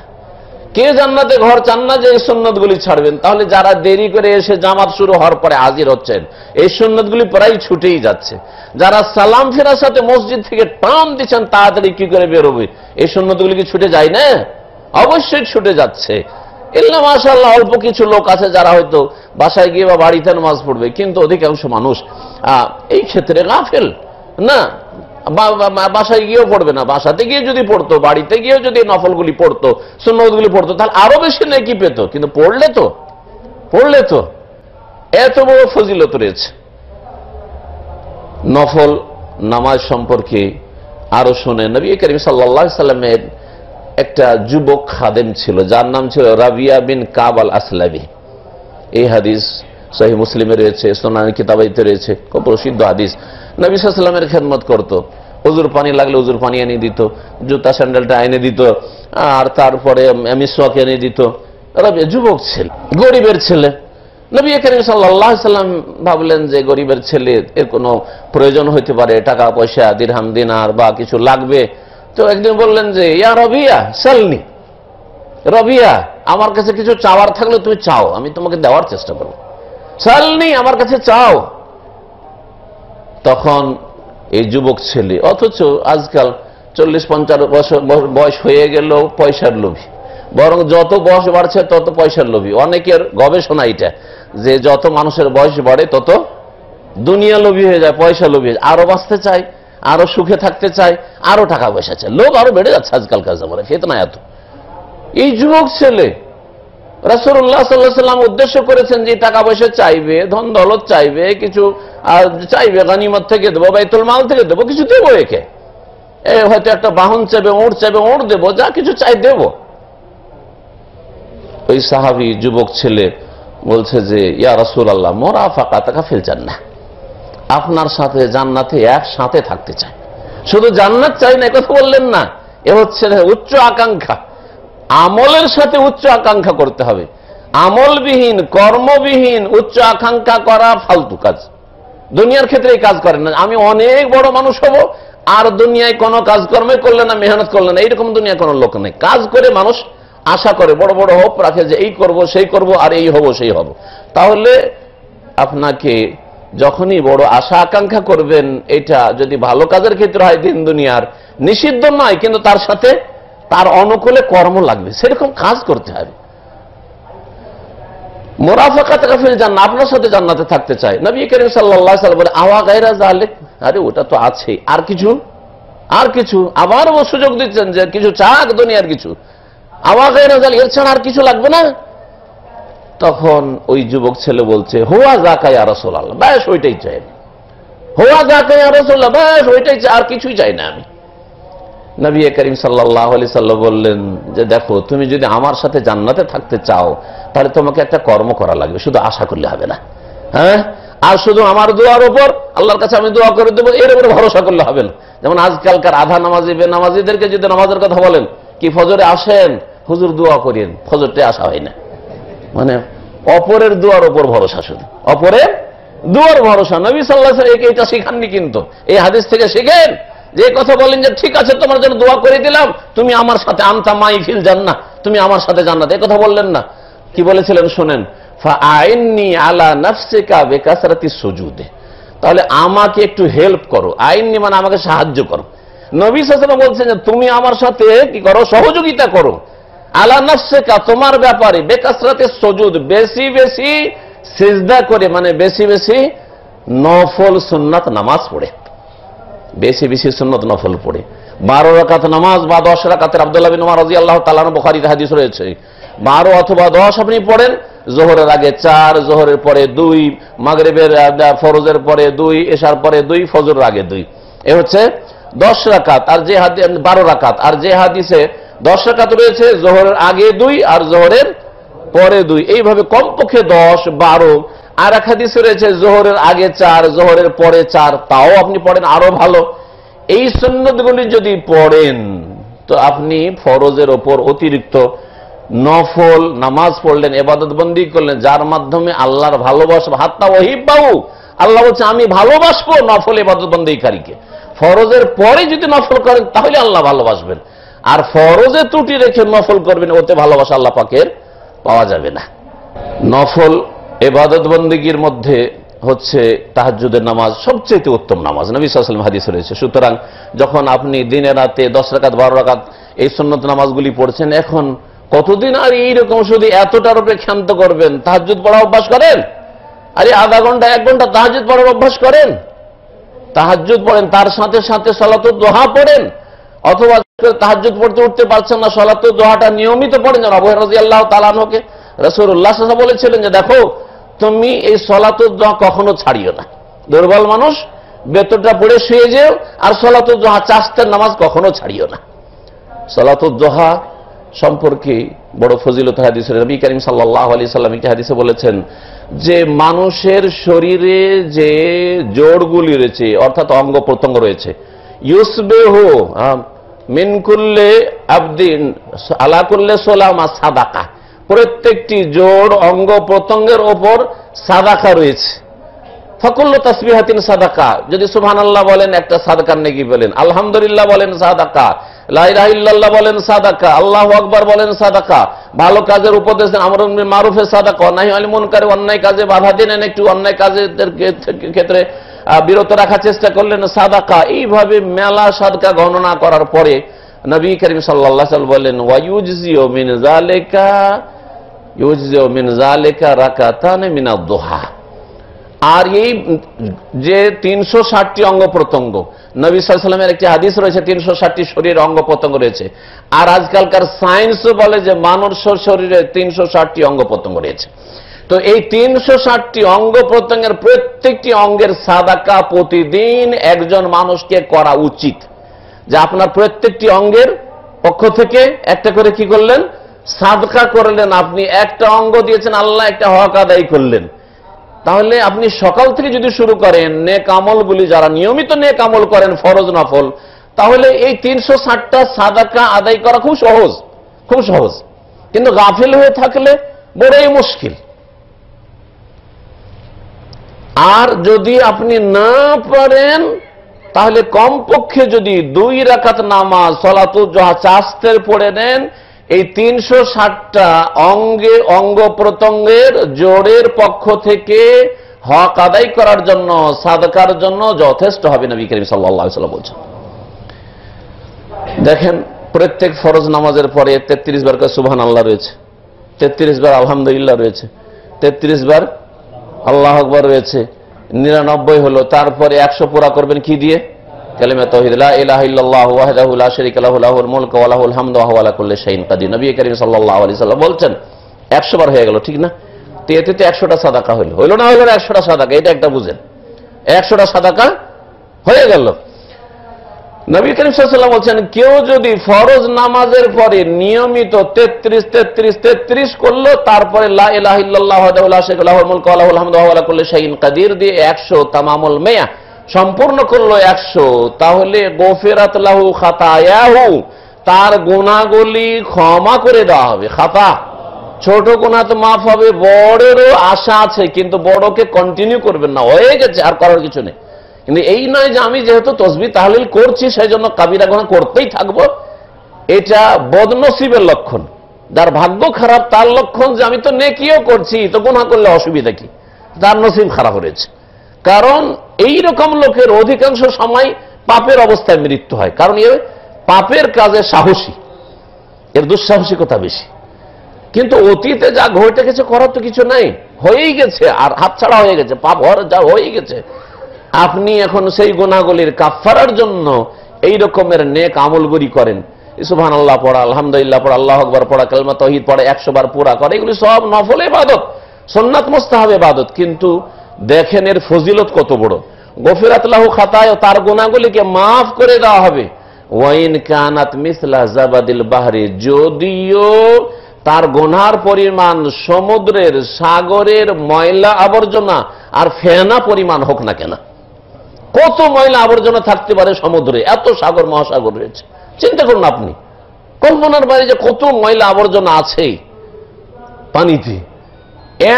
কে জান্নাতে ঘর চান না যে এই সুন্নতগুলি ছাড়বেন? তাহলে যারা দেরি করে এসে জামাত শুরু হওয়ার পরে হাজির হচ্ছেন, এই সুন্নতগুলি প্রায় ছুটেই যাচ্ছে। যারা সালাম ফেরার সাথে মসজিদ থেকে টান দিচ্ছেন তাড়াতাড়ি কি করে বেরোবে, এই সুন্নতগুলি কি ছুটে যায় না? অবশ্যই ছুটে যাচ্ছে। ইল্লা মাশাআল্লাহ অল্প কিছু লোক আছে যারা হয়তো বাসায় গিয়ে বা বাড়িতে নামাজ পড়বে, কিন্তু অধিকাংশ মানুষ এই ক্ষেত্রে গাফেল। না, বাসায় গিয়েও পড়বে না। বাসাতে গিয়ে যদি পড়তো, বাড়িতে গিয়েও যদি নফলগুলি পড়তো, সুন্নতগুলি পড়তো, তাহলে আরো বেশি নেকি পেত। কিন্তু পড়লে তো এত বড় ফজিলত রয়েছে। নফল নামাজ সম্পর্কে আরো শুনে, নবী করিম সাল্লাল্লাহু আলাইহি সাল্লামের একটা যুবক খাদেম ছিল, যার নাম ছিল রাবিয়া বিন কাব আল আসলামি। এই হাদিস সহিহ মুসলিমে রয়েছে, সুনান কিতাবাইতে রয়েছে, খুব প্রসিদ্ধ হাদিস। নবী সাল্লাল্লাহু আলাইহি সাল্লামের খেদমত করতো, ওযুর পানি লাগলে ওযুর পানি এনে দিত, জুতা স্যান্ডেলটা এনে দিত, আর তারপরে মিসওয়াক এনে দিত। যুবক ছেলে, গরিবের ছেলে। নবী করিম সাল্লাল্লাহু আলাইহি সাল্লাম ভাবলেন যে গরিবের ছেলে, এর কোনো প্রয়োজন হইতে পারে, টাকা পয়সা, দিরহাম দিনার বা কিছু লাগবে। তো একদিন বললেন যে ইয়া রবিয়া সালনি, রবিয়া আমার কাছে কিছু চাওয়ার থাকলে তুমি চাও, আমি তোমাকে দেওয়ার চেষ্টা করবো। সালনি, আমার কাছে চাও। তখন এই যুবক ছেলে, অথচ আজকাল 40-50 বছর বয়স হয়ে গেল পয়সার লোভী, বরং যত বয়স বাড়ছে তত পয়সার লোভী। অনেকের গবেষণা এটা যে যত মানুষের বয়স বাড়ে তত দুনিয়া লোভী হয়ে যায়, পয়সা লোভী হয়ে যায়, আরো বাঁচতে চায়, আরো সুখে থাকতে চায়, আরো টাকা পয়সা চায়, লোভ আরো বেড়ে যাচ্ছে আজকালকার জামানায়, ফিতনা এত। এই যুবক ছেলে রাসূলুল্লাহ সাল্লাল্লাহু আলাইহি ওয়াসাল্লাম উদ্দেশ্য করেছেন যে টাকা পয়সা চাইবে, ধন দৌলত চাইবে, কিছু চাইবে, গনিমত থেকে দেবো, বাইতুল মাল থেকে দেবো, কিছু দেবো একে, হয়তো একটা বাহন চাইবে, ওঁট চাইবে, ওঁট দেবো, যা কিছু চাই দেবো। ওই সাহাবী যুবক ছেলে বলছে যে ইয়া রাসূলুল্লাহ মুরাফাকাতাকা ফিল জান্নাহ, আপনার সাথে জান্নাতে একসাথে থাকতে চাই। শুধু জান্নাত চাই না, কথা বললেন না, এ হচ্ছে উচ্চ আকাঙ্ক্ষা। আমলের সাথে উচ্চ আকাঙ্ক্ষা করতে হবে। আমলবিহীন, কর্মবিহীন উচ্চ আকাঙ্ক্ষা করা ফালতু কাজ। দুনিয়ার ক্ষেত্রে এই কাজ করেন না, আমি অনেক বড় মানুষ হব আর দুনিয়ায় কোনো কাজকর্মে করলে না, মেহনত করলে না, এইরকম দুনিয়া কোনো লোক নেই। কাজ করে মানুষ আশা করে, বড় বড় হোপ রাখে যে এই করব, সেই করব, আর এই হব, সেই হব। তাহলে আপনাকে যখনই বড় আশা আকাঙ্ক্ষা করবেন, এটা যদি ভালো কাজের ক্ষেত্রে হয়, দিন দুনিয়ার নিষিদ্ধ নয়, কিন্তু তার সাথে তার অনুকূলে কর্ম লাগবে, সেরকম কাজ করতে হবে। মুরাফাকাতাকা ফিল জান্নাহ, আপনার সাথে জান্নাতে থাকতে চাই। নবী করিম সাল্লাল্লাহু আলাইহি ওয়াসাল্লাম বলে আওয়া গায়রা যালিক, আরে ওটা তো আছে, আর কিছু আবার ও সুযোগ দিচ্ছেন যে কিছু চাক দুনিয়ার কিছু, আওয়া গায়রা যালিক, এর ছাড়া আর কিছু লাগবে না। তখন ওই যুবক ছেলে বলছে হুয়া যাকা ইয়া রাসূলুল্লাহ, ব্যাস ওইটাই চাই, হুয়া যাকা ইয়া রাসূলুল্লাহ, ব্যাস ওইটাই চাই, আর কিছুই চাই না আমি। নবী করিম সাল্লাল্লাহু আলাইহি সাল্লাম বললেন যে দেখো, তুমি যদি আমার সাথে জান্নাতে থাকতে চাও তাহলে তোমাকে একটা কর্ম করা লাগবে, শুধু আশা করলে হবে না। হ্যাঁ, আর শুধু আমার দোয়ার উপর, আল্লাহর কাছে আমি দোয়া করে দেবো, এর উপরে ভরসা করলে হবে না। যেমন আজকালকার আধা নামাজি বেনামাজিদেরকে যদি নামাজের কথা বলেন, কি ফজরে আসেন, হুজুর দোয়া করেন, ফজরটাই আসা হয় না। মানে অপরের দোয়ার উপর ভরসা, শুধু অপরের দোয়ার ভরসা। নবী সাল্লাল্লাহু আলাইহি ওয়াসাল্লাম এটা শিখাননি, কিন্তু এই হাদিস থেকে শিখেন যে কথা বলেন যে ঠিক আছে তোমার জন্য দোয়া করে দিলাম, তুমি আমার সাথে আনতা মাই ফিল জান্নাহ, তুমি আমার সাথে জান্নাত, এই কথা বললেন না। কি বলেছিলেন শোনেন, ফাআইননি আলা নাফসিকা বিকাসরাতিস সুজুদে, তাহলে আমাকে একটু হেল্প করো। আইননি মানে আমাকে সাহায্য করো। নবী সাল্লাল্লাহু আলাইহি ওয়াসাল্লাম বলছেন যে তুমি আমার সাথে কি করো, সহযোগিতা করো। আলা নাফসিকা, তোমার ব্যাপারে, বিকাসরাতিস সুজুদ, বেশি বেশি সিজদা করে, মানে বেশি বেশি নফল সুন্নাত নামাজ পড়ে, বেশি বেশি সুন্নত নফল পড়ে। 12 রাকাত নামাজ বা 10 রাকাতের আব্দুল্লাহ বিন উমর রাদিয়াল্লাহু তাআলা আনহু, বুখারীতে হাদিস রয়েছে, 12 অথবা 10 আপনি পড়েন। যোহরের আগে 4, যোহরের পরে 2, মাগরিবের ফরজের পরে 2, এশার পরে 2, ফজরের আগে 2, এ হচ্ছে 10 রাকাত। আর যে হাদিস 12 রাকাত, আর যে হাদিসে 10 রাকাত রয়েছে, যোহরের আগে 2 আর যোহরের পরে 2, এইভাবে কমপক্ষে 10, 12। আর এক হাদিসে রয়েছে যোহরের আগে 4, যোহরের পরে 4, তাও আপনি পড়েন, আরো ভালো। এই সুন্নতগুলি যদি পড়েন তো আপনি ফরজের ওপর অতিরিক্ত নফল নামাজ পড়লেন, ইবাদত বন্দেগী করলেন, যার মাধ্যমে আল্লাহর ভালোবাসা, হাত্তা ওহিব্বাহু, আল্লাহ বলছে আমি ভালোবাসবো নফল ইবাদত বন্দেগীকারীকে। ফরজের পরে যদি নফল করেন তাহলে আল্লাহ ভালোবাসবেন, আর ফরজে ত্রুটি রেখে নফল করবেন, ওতে ভালোবাসা আল্লাহ পাকের পাওয়া যাবে না। নফল ইবাদত বন্দেগীর মধ্যে হচ্ছে তাহাজ্জুদের নামাজ সবচেয়ে উত্তম নামাজ, নবী সাল্লাল্লাহু আলাইহি ওয়াসাল্লাম হাদিস রয়েছে। সুতরাং যখন আপনি দিনে রাতে 10 রাকাত 12 রাকাত এই সুন্নত নামাজগুলি পড়ছেন, এখন কতদিন আর এইরকম শুধু এতটার উপরে ক্ষান্ত করবেন? তাহাজ্জুদ পড়া অভ্যাস করেন, আরে আধা ঘন্টা 1 ঘন্টা তাহাজ্জুদ পড়ার অভ্যাস করেন। তাহাজ্জুদ পড়েন, তার সাথে সাথে সালাতুদ দুহা পড়েন, অথবা তাহাজ্জুদ পড়তে উঠতে পারছেন না, সালাতুদ দুহাটা নিয়মিত পড়েন। যেন আবু হুরায়রা রাদিয়াল্লাহু তাআলা আনহুকে রাসূলুল্লাহ সাল্লাল্লাহু আলাইহি ওয়াসাল্লাম বলেছিলেন যে দেখো তুমি এই সালাতুদ দুহা কখনো ছাড়িও না, দুর্বল মানুষ বেতরটা পড়ে শুয়ে যেও, আর সালাতুদ দুহা চাস্তের নামাজ কখনো ছাড়িও না। সালাতুদ দুহা সম্পর্কে বড় ফজিলত হাদিস, নবী করিম সাল্লাল্লাহু আলাইহি সাল্লাম একটি হাদিসে বলেছেন যে মানুষের শরীরে যে জোড়গুলি রয়েছে অর্থাৎ অঙ্গ প্রত্যঙ্গ রয়েছে, ইউসবিহু মিন কুল্লি আবদিন আলা কুল্লি সুলামা সাদাকা, প্রত্যেকটি জোড় অঙ্গ প্রত্যঙ্গের ওপর সাদাকা রয়েছে। ফাকুল্লু তাসবিহাতিন সাদাকা, যদি সুবহানাল্লাহ বলেন একটা সাদাকার নেকি বলেন, আলহামদুলিল্লাহ বলেন সাদাকা, লা ইলাহা ইল্লাল্লাহ বলেন সাদাকা, আল্লাহু আকবার বলেন সাদাকা, ভালো কাজের উপদেশ দেন আমরুন বিল মারুফে সাদাকা, নাহি আনিল মুনকার, অন্যায় কাজে বাধা দিলেন, একটু অন্যায় কাজের ক্ষেত্রে বিরত রাখার চেষ্টা করলেন সাদাকা। এইভাবে মেলা সাদকা গণনা করার পরে নবী করিম সাল্লাল্লাহু আলাইহি ওয়াসাল্লাম বলেন ওয়ায়ুজিউ মিন যালিকা রাকাতান মিনাদ দুহা। আর এই যে 360টি অঙ্গ প্রত্যঙ্গ, নবী সাল্লাল্লাহু আলাইহি ওয়াসাল্লামের একটি হাদিস রয়েছে 360টি শরীর অঙ্গ প্রত্যঙ্গ রয়েছে, আর আজকালকার সায়েন্সও বলে যে মানুষের শরীরে 360টি অঙ্গ প্রত্যঙ্গ রয়েছে। তো এই 360টি অঙ্গ প্রত্যঙ্গের প্রত্যেকটি অঙ্গের সাদাকা প্রতিদিন একজন মানুষকে করা উচিত। যে আপনার প্রত্যেকটি অঙ্গের পক্ষ থেকে একটা করে কি করলেন, সাদকা করলেন। আপনি একটা অঙ্গ দিয়েছেন, আল্লাহ একটা হক আদায় করলেন। তাহলে আপনি সকাল থেকে যদি শুরু করেন নেক আমলগুলি, যারা নিয়মিত নেক আমল করেন ফরজ নফল, তাহলে এই 360টা সাদাকা আদায় করা খুব সহজ, খুব সহজ। কিন্তু গাফিল হয়ে থাকলে বড়ই মুশকিল। আর যদি আপনি না পারেন তাহলে কমপক্ষে যদি 2 রাকাত নামাজ সালাতুল দুহা চাস্তের পড়ে নেন, এই 360টা অঙ্গ প্রত্যঙ্গের জোড়ের পক্ষ থেকে হক আদায় করার জন্য, সাদকার জন্য যথেষ্ট হবে। নবী করিম সাল্লাল্লাহু আলাইহি ওয়াসাল্লাম বলছেন। দেখেন প্রত্যেক ফরজ নামাজের পরে 33 বার করে সুবহানাল্লাহ রয়েছে, 33 বার আলহামদুলিল্লাহ রয়েছে, 33 বার আল্লাহু আকবার রয়েছে, 99 হলো। তারপরে 100 পুরা করবেন কি দিয়ে? কালিমা তাওহীদ, লা ইলাহা ইল্লাল্লাহু ওয়াহদাহু লা শারীকা লাহু লাহুল মুলকু ওয়া লাহুল হামদু ওয়া হুয়া আলা কুল্লি শাইইন কাদির। নবী করিম সাল্লাল্লাহু আলাইহি ওয়াসাল্লাম বলছেন 100 বার হয়ে গেল, ঠিক না? তো এতে তো 100টা সাদাকা হইল, হইল না? হইল না 100টা সাদাকা, এটা একটা বুঝেন, 100টা সাদাকা হয়ে গেল। নবী করিম সাল্লাল্লাহু আলাইহি ওয়াসাল্লাম বলছেন কেউ যদি ফরজ নামাজের পরে নিয়মিত 33 করলো, তারপরে লা ইলাহা ইল্লাল্লাহু ওয়াহদাহু লা শারীকা লাহুল মুলকু ওয়া লাহুল হামদু ওয়া হুয়া আলা কুল্লি শাইইন কাদির দিয়ে 100 তামামুল মিয়া সম্পূর্ণ করলো 100, তাহলে গফিরাত লাহু খাতায়াহু, তার গুনাহগুলি ক্ষমা করে দেওয়া হবে। খাতা ছোট গুনাহ তো মাফ হবে, বড়েরও আশা আছে, কিন্তু বড়কে কন্টিনিউ করবেন না, হয়ে গেছে আর করার কিছু নেই। কিন্তু এই নয় যে আমি যেহেতু তাসবিহ তাহলিল করছি সেই জন্য কাবিরা গুনাহ করতেই থাকবো, এটা বদনসিবের লক্ষণ। যার ভাগ্য খারাপ তার লক্ষণ যে আমি তো নেকিও করছি, তো গুনাহ করলে অসুবিধা কি, তার নসিব খারাপ হয়েছে। কারণ এই রকম লোকের অধিকাংশ সময় পাপের অবস্থায় মৃত্যু হয়, কারণ এ পাপের কাজে সাহসী, এর দুঃসাহসিকতা বেশি। কিন্তু অতীতে যা ঘটে গেছে করার তো কিছু নাই, হয়েই গেছে, আর হাতছাড়া হয়ে গেছে, পাপ হওয়ার যা হয়ে গেছে। আপনি এখন সেই গুনাহগুলির কাফারার জন্য এই রকমের নেক আমলগুলি করেন, সুবহানাল্লাহ পড়া, আলহামদুলিল্লাহ পড়া, আল্লাহু আকবার পড়া, কালিমা তাওহীদ পড়া 100 বার পুরা করে, এগুলি সব নফল ইবাদত, সুন্নাত মুস্তাহাব ইবাদত। কিন্তু দেখেন এর ফজিলত কত বড়। গফিরাত লাহু খাতায়া, তার গুনাহগুলিকে মাফ করে দেওয়া হবে। ওয়াইন কানাত মিসলা জাবাদিল বাহরি, যদিও তার গুনার পরিমাণ সমুদ্রের, সাগরের ময়লা আবর্জনা আর ফেনা পরিমাণ হোক না কেন। কত ময়লা আবর্জনা থাকতে পারে সমুদ্রে, এত সাগর মহাসাগর রয়েছে, চিন্তা করুন আপনি, কল্পনার বাইরে যে কত ময়লা আবর্জনা আছে পানিতে।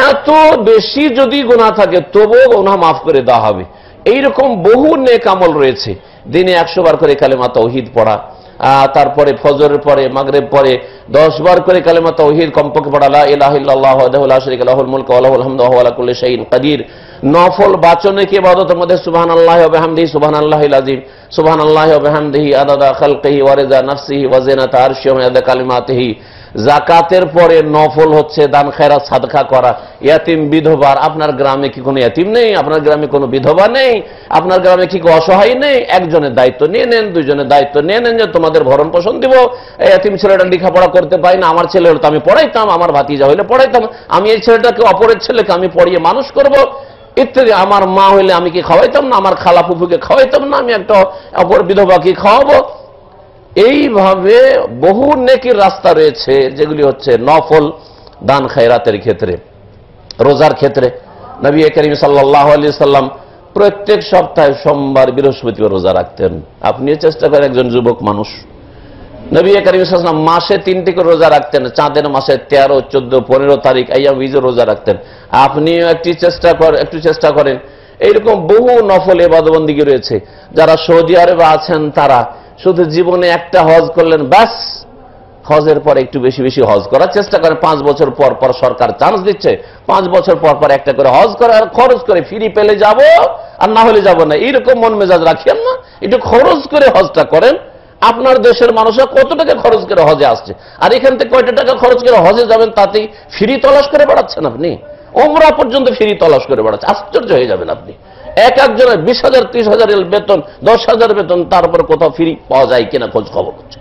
এত বেশি যদি গুনাহ থাকে তবুও গুনাহ মাফ করে দেওয়া হবে। এইরকম বহু নেক আমল রয়েছে। দিনে 100 বার করে কালেমা তাওহীদ পড়া, তারপরে ফজরের পরে, মাগরিব পরে 10 বার করে কালেমা তাওহীদ কমপক্ষে পড়া, লা ইলাহা ইল্লাল্লাহু ওয়াহদাহু লা শারীকা লাহুল মুলকু ওয়া লাহুল হামদু ওয়া হুয়া আলা কুল্লি শাইইন কাদির। নফল বাচনিক ইবাদতের মধ্যে সুবহানাল্লাহি ওয়া বিহামদিহি সুবহানাল্লাহিল আযীম, সুবহানাল্লাহি ওয়া বিহামদিহি আদাদা খালকিহি ওয়া রিদা নাফসিহি ওয়া জিনাতা আরশিহি ওয়া মিদাদা কালিমাতিহি, জাকাতের পরে নফল হচ্ছে দান খেরাত সাদকা করা। ইয়াতিম বিধবার, আপনার গ্রামে কি কোনো ইয়াতিম নেই? আপনার গ্রামে কোনো বিধবা নেই? আপনার গ্রামে কি অসহায় নেই? একজনের দায়িত্ব নিয়ে নেন, দুইজনের দায়িত্ব নিয়ে নেন যে তোমাদের ভরণ পোষণ দিব। ইয়াতিম ছেলেটা লেখাপড়া করতে পারি না, আমার ছেলে হলে তো আমি পড়াইতাম, আমার ভাতিজা হইলে পড়াইতাম, আমি এই ছেলেটাকে অপরের ছেলেকে আমি পড়িয়ে মানুষ করব ইত্যাদি। আমার মা হইলে আমি কি খাওয়াইতাম না, আমার খালা ফুফুকে খাওয়াইতাম না, আমি একটা অপর বিধবাকে খাওয়াবো। এইভাবে বহু নেকির রাস্তা রয়েছে যেগুলি হচ্ছে নফল দান খায়রাতের ক্ষেত্রে। রোজার ক্ষেত্রে নবী করিম সাল্লাল্লাহু আলাইহি সাল্লাম প্রত্যেক সপ্তাহে সোমবার বৃহস্পতিবার রোজা রাখতেন। আপনিও চেষ্টা করেন, একজন যুবক মানুষ, নবী করিম সাল্লাল্লাহু আলাইহি ওয়াসাল্লাম মাসে 3টি করে রোজা রাখতেন। চাঁদের মাসে 13, 14, 15 তারিখ আইয়াম বীজে রোজা রাখতেন। আপনিও একটু চেষ্টা করেন। এইরকম বহু নফল ইবাদতবন্দেগী রয়েছে। যারা সৌদি আরবে আছেন তারা শুধু জীবনে একটা হজ করলেন, ব্যাস, হজের পর একটু বেশি বেশি হজ করার চেষ্টা করেন। 5 বছর পর পর সরকার চান্স দিচ্ছে, 5 বছর পর পর একটা করে হজ করে, আর খরচ করে, ফ্রি পেলে যাব আর না হলে যাব না, এইরকম মন মেজাজ রাখিয়েন না। একটু খরচ করে হজটা করেন। আপনার দেশের মানুষরা কত টাকা খরচ করে হজে আসছে, আর এখান থেকে কয়টা টাকা খরচ করে হজে যাবেন, তাতেই ফ্রি তলাশ করে বেড়াচ্ছেন আপনি। ওমরা পর্যন্ত ফ্রি তলাশ করে বেড়াচ্ছে, আশ্চর্য হয়ে যাবেন আপনি। একজনের 20,000, 30,000 বেতন, 10,000 বেতন, তারপর কোথাও ফ্রি পাওয়া যায় কিনা খোঁজ খবর হচ্ছে,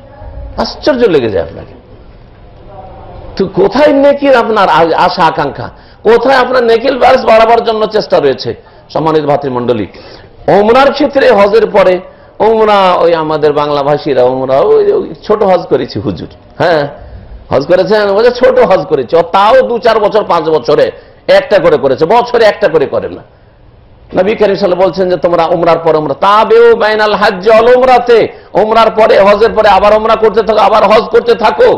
আশ্চর্য লেগে যায় আপনাকে। তো কোথায় নেকির আপনার আশা আকাঙ্ক্ষা, কোথায় আপনার নেকির ব্যাস বাড়াবার জন্য চেষ্টা রয়েছে? সম্মানিত ভাতৃমণ্ডলী, ওমরার ক্ষেত্রে হজের পরে ওমরা, ওই আমাদের বাংলা ভাষীরা ওমরা ওই ছোট হজ করেছি হুজুর, হ্যাঁ হজ করেছেন, ছোট হজ করেছে, তাও 2-4 বছর 5 বছরে একটা করে করেছে, বছরে একটা করে করেন না। নবী করিম সাল্লাল্লাহু আলাইহি ওয়াসাল্লাম বলছেন যে তোমরা উমরার পরে উমরা, তাবেউ বাইনাল হজ্জ ওয়াল উমরাতে, উমরার পরে হজের পরে আবার উমরা করতে থাকো, আবার হজ করতে থাকো।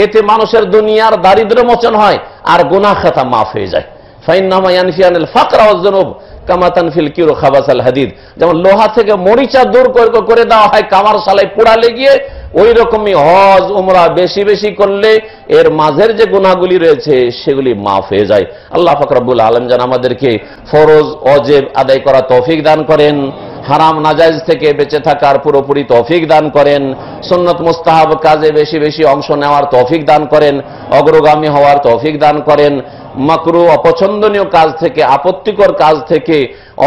এতে মানুষের দুনিয়ার দারিদ্র্য মোচন হয় আর গুনাহ খাতা মাফ হয়ে যায়। ফাইন্নামা ইয়ানফিয়ানিল ফাকরা ওয়াজ যুনুব কামা তানফিল কিরু খাবাসাল হাদিদ, যেমন লোহা থেকে মরিচা দূর করে দেওয়া হয় কামার শালায় পোড়ালে গিয়ে, ওই রকমই হজ উমরা বেশি বেশি করলে এর মাঝের যে গুনাহগুলি রয়েছে সেগুলি মাফ হয়ে যায়। আল্লাহ পাক রব্বুল আলামিন যেন আমাদেরকে ফরজ ওয়াজিব আদায় করা তৌফিক দান করেন, হারাম নাজায়েজ থেকে বেঁচে থাকার পুরোপুরি তৌফিক দান করেন, সুন্নাত মুস্তাহাব কাজে বেশি বেশি অংশ নেওয়ার তৌফিক দান করেন, অগ্রগামী হওয়ার তৌফিক দান করেন, মাকরুহ অপছন্দনীয় কাজ থেকে, আপত্তিকর কাজ থেকে,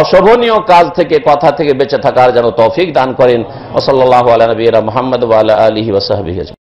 অশোভনীয় কাজ থেকে, কথা থেকে বেঁচে থাকার যেন তৌফিক দান করেন। ওয়া সাল্লাল্লাহু আলা নবিয়িনা মুহাম্মদ ওয়া আলা আলিহি ওয়া সাহবিহি।